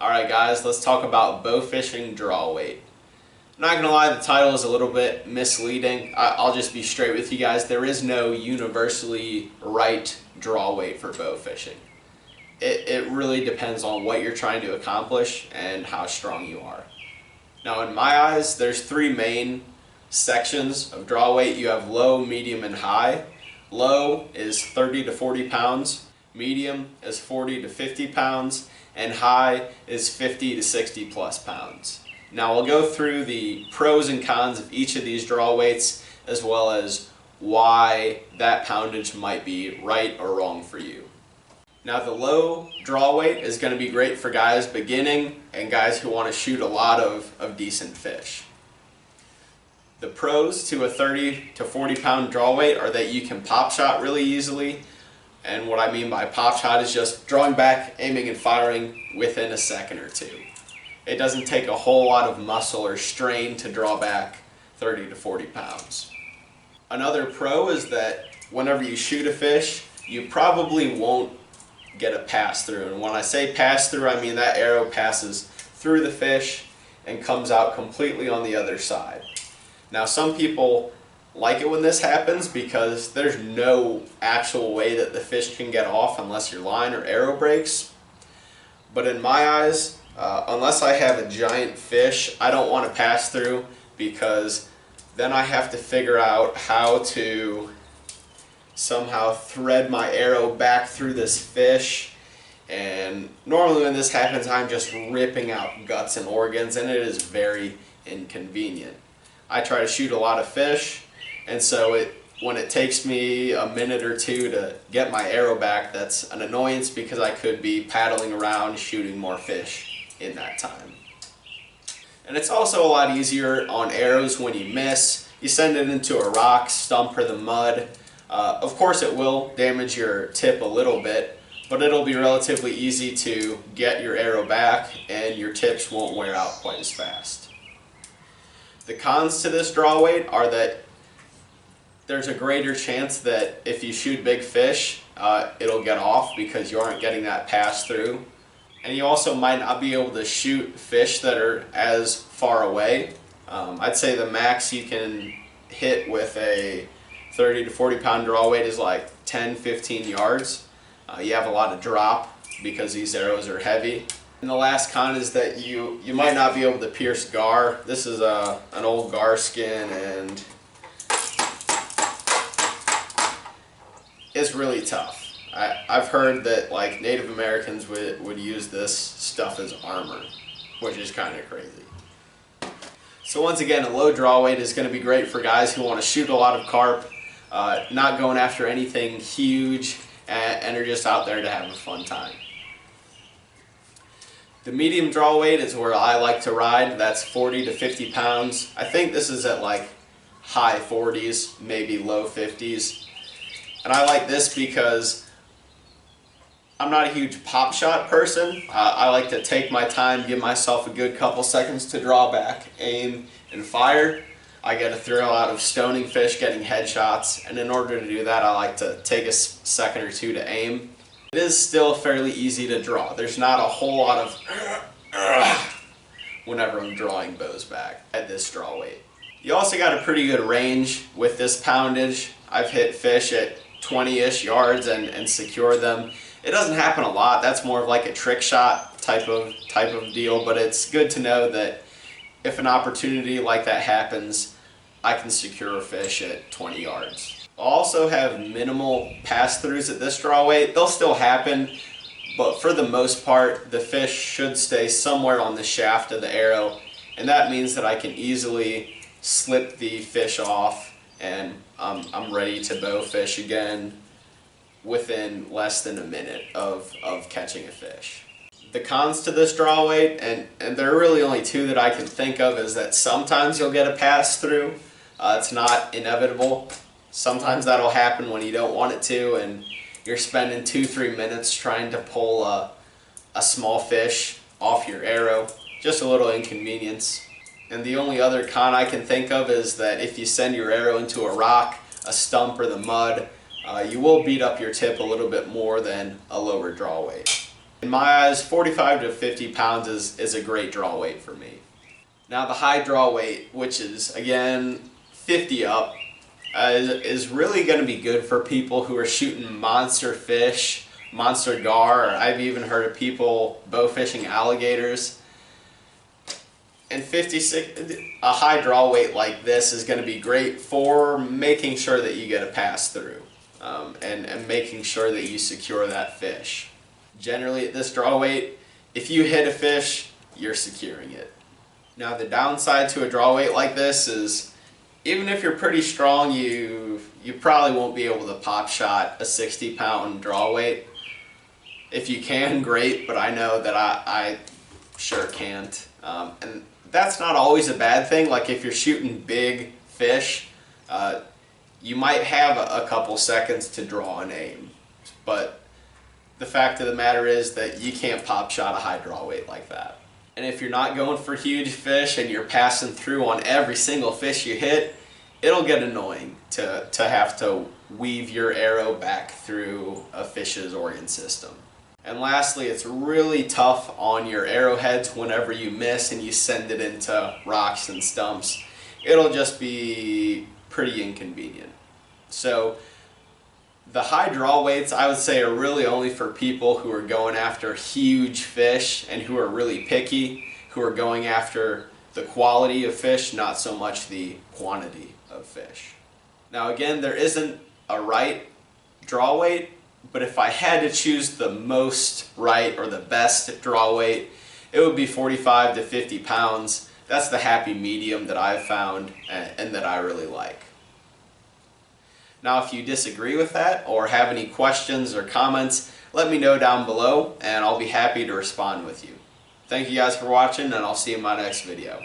Alright guys, let's talk about bow fishing draw weight. I'm not gonna lie, the title is a little bit misleading. I'll just be straight with you guys. There is no universally right draw weight for bow fishing. It really depends on what you're trying to accomplish and how strong you are. Now in my eyes, there's three main sections of draw weight. You have low, medium, and high. Low is 30 to 40 pounds, medium is 40 to 50 pounds, and high is 50 to 60 plus pounds. Now we'll go through the pros and cons of each of these draw weights, as well as why that poundage might be right or wrong for you. Now the low draw weight is going to be great for guys beginning and guys who want to shoot a lot of decent fish. The pros to a 30 to 40 pound draw weight are that you can pop shot really easily. And what I mean by pop shot is just drawing back, aiming and firing within a second or two. It doesn't take a whole lot of muscle or strain to draw back 30 to 40 pounds. Another pro is that whenever you shoot a fish, you probably won't get a pass through. And when I say pass through, I mean that arrow passes through the fish and comes out completely on the other side. Now some people like it when this happens because there's no actual way that the fish can get off unless your line or arrow breaks. But in my eyes, unless I have a giant fish, I don't want to pass through, because then I have to figure out how to somehow thread my arrow back through this fish. And normally when this happens, I'm just ripping out guts and organs, and it is very inconvenient. I try to shoot a lot of fish, and so when it takes me a minute or two to get my arrow back, that's an annoyance because I could be paddling around shooting more fish in that time. And it's also a lot easier on arrows when you miss. You send it into a rock, stump, or the mud. Of course it will damage your tip a little bit, but it'll be relatively easy to get your arrow back and your tips won't wear out quite as fast. The cons to this draw weight are that there's a greater chance that if you shoot big fish, it'll get off because you aren't getting that pass through. And you also might not be able to shoot fish that are as far away. I'd say the max you can hit with a 30 to 40 pound draw weight is like 10-15 yards. You have a lot of drop because these arrows are heavy. And the last con is that you might not be able to pierce gar. This is an old gar skin, and it's really tough. I've heard that like Native Americans would use this stuff as armor, which is kind of crazy. So once again, a low draw weight is going to be great for guys who want to shoot a lot of carp, not going after anything huge, and are just out there to have a fun time. The medium draw weight is where I like to ride. That's 40 to 50 pounds. I think this is at like high 40s, maybe low 50s. And I like this because I'm not a huge pop shot person. I like to take my time, give myself a good couple seconds to draw back, aim, and fire. I get a thrill out of stoning fish, getting headshots, and in order to do that, I like to take a second or two to aim. It is still fairly easy to draw. There's not a whole lot of whenever I'm drawing bows back at this draw weight. You also got a pretty good range with this poundage. I've hit fish at 20-ish yards and secure them. It doesn't happen a lot. That's more of like a trick shot type of deal, but it's good to know that if an opportunity like that happens, I can secure a fish at 20 yards. I'll also have minimal pass-throughs at this draw weight. They'll still happen, but for the most part, the fish should stay somewhere on the shaft of the arrow, and that means that I can easily slip the fish off and I'm ready to bow fish again within less than a minute of catching a fish. The cons to this draw weight, and there are really only two that I can think of, is that sometimes you'll get a pass through. It's not inevitable. Sometimes that'll happen when you don't want it to, and you're spending 2-3 minutes trying to pull a small fish off your arrow. Just a little inconvenience. And the only other con I can think of is that if you send your arrow into a rock, a stump, or the mud, you will beat up your tip a little bit more than a lower draw weight. In my eyes, 45 to 50 pounds is a great draw weight for me. Now the high draw weight, which is again 50 up, is really going to be good for people who are shooting monster fish, monster gar, or I've even heard of people bow fishing alligators. And 56, a high draw weight like this is going to be great for making sure that you get a pass through and making sure that you secure that fish. Generally at this draw weight, if you hit a fish, you're securing it. Now the downside to a draw weight like this is even if you're pretty strong, you probably won't be able to pop shot a 60-pound draw weight. If you can, great, but I know that I sure can't. And that's not always a bad thing. Like if you're shooting big fish, you might have a couple seconds to draw and aim. But the fact of the matter is that you can't pop shot a high draw weight like that. And if you're not going for huge fish and you're passing through on every single fish you hit, it'll get annoying to have to weave your arrow back through a fish's organ system. And lastly, it's really tough on your arrowheads whenever you miss and you send it into rocks and stumps. It'll just be pretty inconvenient. So the high draw weights, I would say, are really only for people who are going after huge fish and who are really picky, who are going after the quality of fish, not so much the quantity of fish. Now again, there isn't a right draw weight, but if I had to choose the most right or the best draw weight, it would be 45 to 50 pounds. That's the happy medium that I've found and that I really like. Now if you disagree with that or have any questions or comments, let me know down below and I'll be happy to respond with you. Thank you guys for watching, and I'll see you in my next video.